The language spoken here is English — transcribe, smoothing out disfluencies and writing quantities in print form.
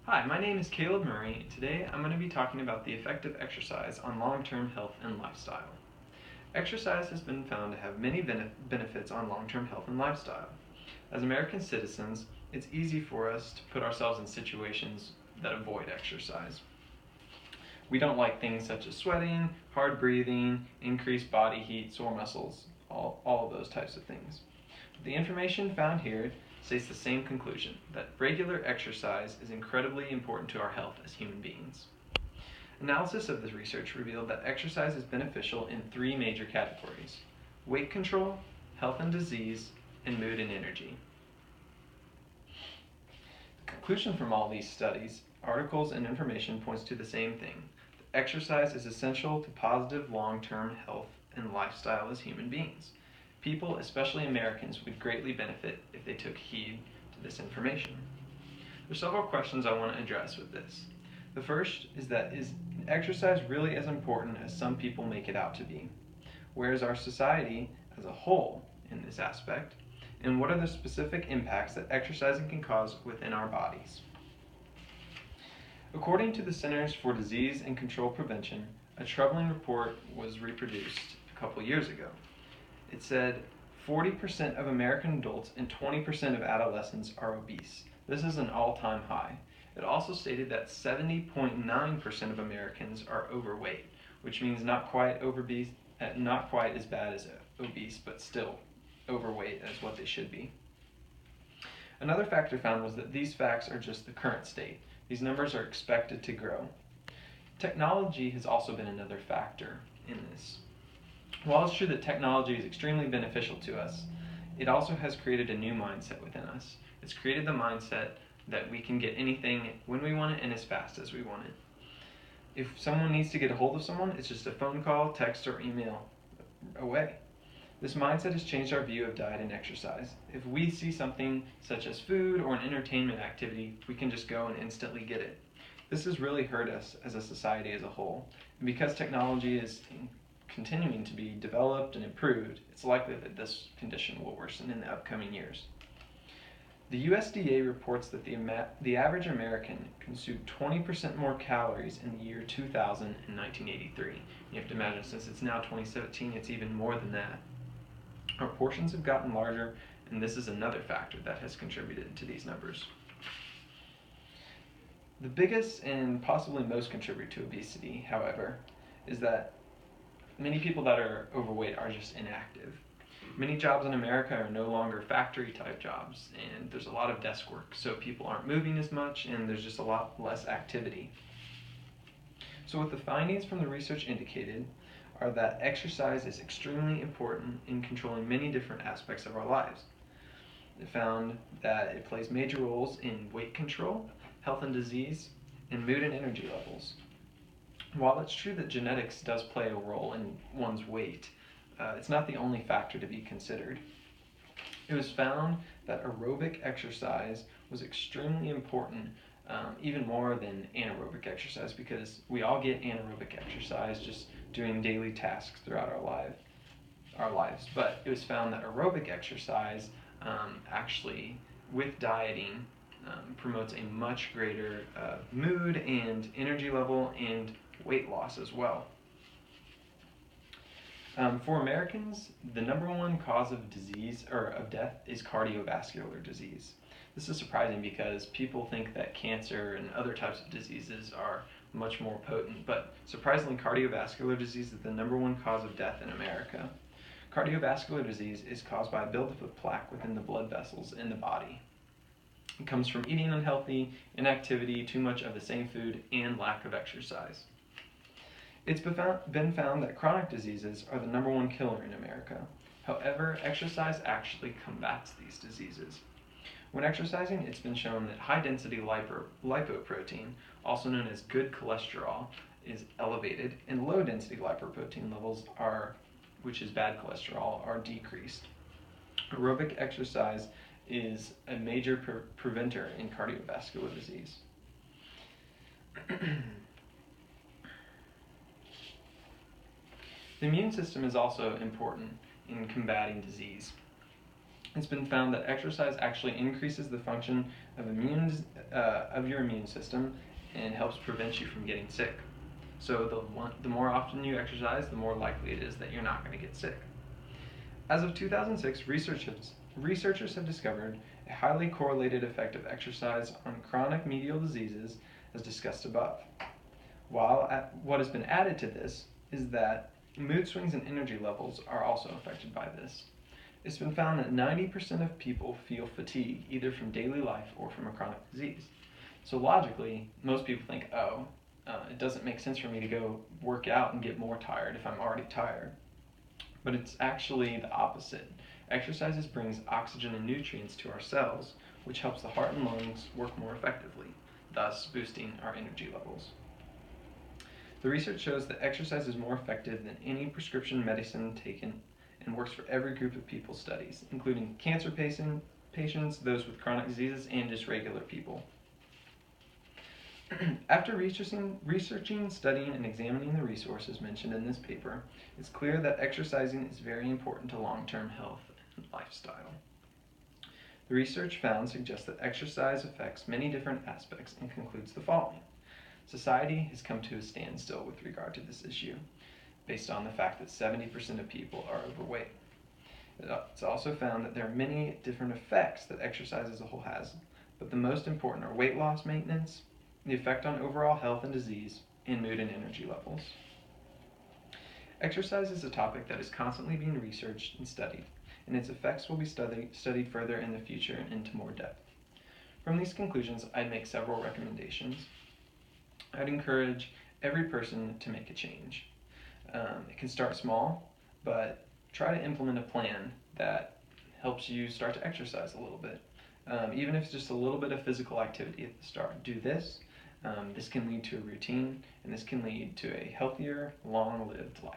Hi, my name is Caleb Murray. Today I'm going to be talking about the effect of exercise on long-term health and lifestyle. Exercise has been found to have many benefits on long-term health and lifestyle. As American citizens, it's easy for us to put ourselves in situations that avoid exercise. We don't like things such as sweating, hard breathing, increased body heat, sore muscles, all of those types of things. The information found here states the same conclusion, that regular exercise is incredibly important to our health as human beings. Analysis of this research revealed that exercise is beneficial in three major categories: weight control, health and disease, and mood and energy. The conclusion from all these studies, articles, and information points to the same thing. That exercise is essential to positive long-term health and lifestyle as human beings. People, especially Americans, would greatly benefit if they took heed to this information. There are several questions I want to address with this. The first is exercise really as important as some people make it out to be? Where is our society as a whole in this aspect? And what are the specific impacts that exercising can cause within our bodies? According to the Centers for Disease and Control Prevention, a troubling report was reproduced a couple years ago. It said 40% of American adults and 20% of adolescents are obese. This is an all-time high. It also stated that 70.9% of Americans are overweight, which means not quite as bad as obese, but still overweight as what they should be. Another factor found was that these facts are just the current state. These numbers are expected to grow. Technology has also been another factor in this. While it's true that technology is extremely beneficial to us, it also has created a new mindset within us. It's created the mindset that we can get anything when we want it and as fast as we want it. If someone needs to get a hold of someone, it's just a phone call, text, or email away. This mindset has changed our view of diet and exercise. If we see something such as food or an entertainment activity, we can just go and instantly get it. This has really hurt us as a society as a whole. And because technology is continuing to be developed and improved, it's likely that this condition will worsen in the upcoming years. The USDA reports that the average American consumed 20% more calories in the year 2000 and 1983. You have to imagine, since it's now 2017, it's even more than that. Our portions have gotten larger, and this is another factor that has contributed to these numbers. The biggest and possibly most contributor to obesity, however, is that many people that are overweight are just inactive. Many jobs in America are no longer factory-type jobs, and there's a lot of desk work, so people aren't moving as much, and there's just a lot less activity. So what the findings from the research indicated are that exercise is extremely important in controlling many different aspects of our lives. It found that it plays major roles in weight control, health and disease, and mood and energy levels. While it's true that genetics does play a role in one's weight, it's not the only factor to be considered. It was found that aerobic exercise was extremely important, even more than anaerobic exercise, because we all get anaerobic exercise just doing daily tasks throughout our lives. But it was found that aerobic exercise actually, with dieting, promotes a much greater mood and energy level and weight loss as well. For Americans, the number one cause of disease or of death is cardiovascular disease. This is surprising because people think that cancer and other types of diseases are much more potent, but surprisingly, cardiovascular disease is the number one cause of death in America. Cardiovascular disease is caused by a buildup of plaque within the blood vessels in the body. It comes from eating unhealthy, inactivity, too much of the same food, and lack of exercise. It's been found that chronic diseases are the number one killer in America. However, exercise actually combats these diseases. When exercising, it's been shown that high-density lipoprotein, also known as good cholesterol, is elevated, and low-density lipoprotein levels, which is bad cholesterol, are decreased. Aerobic exercise is a major preventer in cardiovascular disease. The immune system is also important in combating disease. It's been found that exercise actually increases the function of your immune system and helps prevent you from getting sick. So the more often you exercise, the more likely it is that you're not going to get sick. As of 2006, researchers have discovered a highly correlated effect of exercise on chronic medial diseases, as discussed above. What has been added to this is that mood swings and energy levels are also affected by this. It's been found that 90% of people feel fatigue either from daily life or from a chronic disease. So logically, most people think, it doesn't make sense for me to go work out and get more tired if I'm already tired. But it's actually the opposite. Exercises brings oxygen and nutrients to our cells, which helps the heart and lungs work more effectively, thus boosting our energy levels. The research shows that exercise is more effective than any prescription medicine taken and works for every group of people studies, including cancer patients, those with chronic diseases, and just regular people. After researching, studying, and examining the resources mentioned in this paper, it's clear that exercising is very important to long-term health and lifestyle. The research found suggests that exercise affects many different aspects and concludes the following. Society has come to a standstill with regard to this issue, based on the fact that 70% of people are overweight. It's also found that there are many different effects that exercise as a whole has, but the most important are weight loss maintenance, the effect on overall health and disease, and mood and energy levels. Exercise is a topic that is constantly being researched and studied, and its effects will be studied further in the future and into more depth. From these conclusions, I'd make several recommendations. I'd encourage every person to make a change. It can start small, but try to implement a plan that helps you start to exercise a little bit. Even if it's just a little bit of physical activity at the start. Do this. This can lead to a routine, and this can lead to a healthier, long-lived life.